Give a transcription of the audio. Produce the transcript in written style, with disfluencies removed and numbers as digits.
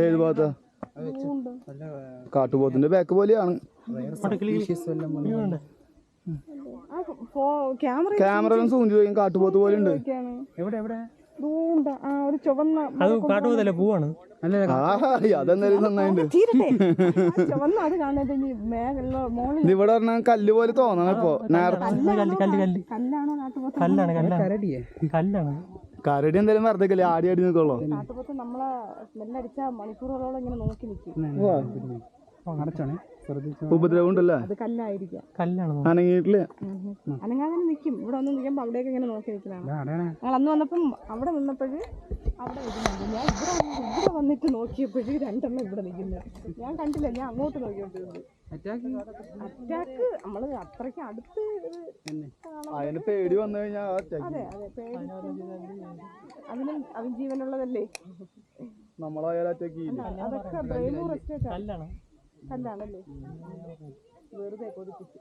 ഏത് ഭാഗത്താ? കാട്ടുപോത്തിന്റെ ബാക്ക് പോലെയാണ്. Camera zoom ചെയ്യും. കാട്ടുപോത്ത് പോലെ ഉണ്ട്. അതെന്തായാലും നന്നായിട്ടുണ്ട്. ഇവിടെ പറഞ്ഞാൽ കല്ല് പോലെ തോന്നണം. ഇപ്പൊ കരടി എന്തായാലും വെറുതെ ആടി ആടി നിൽക്കുള്ളൂ. ഉപദ്രവം ഉണ്ടല്ലേ? അനങ്ങിയിട്ടില്ല. അനങ്ങാതെ നിൽക്കും. ഇവിടെ ഒന്ന് നിൽക്കുമ്പോ അവിടേക്ക് ഇങ്ങനെ നോക്കി നിൽക്കുന്നതാണ്. ഞങ്ങൾ അന്ന് വന്നപ്പം അവിടെ നിന്നപ്പോഴ് അവിടെ നിൽക്കുന്നുണ്ട്. ഞാൻ ഇവിടെ വന്നിട്ട് നോക്കിയപ്പോഴ് രണ്ടെണ്ണം ഇവിടെ നിൽക്കുന്നത് ഞാൻ കണ്ടില്ല. ഞാൻ അങ്ങോട്ട് നോക്കിയോണ്ടിരുന്നത്. അറ്റാക്ക് നമ്മള് അത്രയ്ക്ക് അടുത്ത് അതിന് പേടി വന്നു കഴിഞ്ഞാൽ അതെ പേടി അതിനും അതിജീവനുള്ളതല്ലേ. നമ്മളായാലും അറ്റാക്ക് അതൊക്കെ ബ്രെയിൻ റെസ്റ്റ് കല്ലാണല്ലേ. വെറുതെ കൊതിപ്പിച്ച്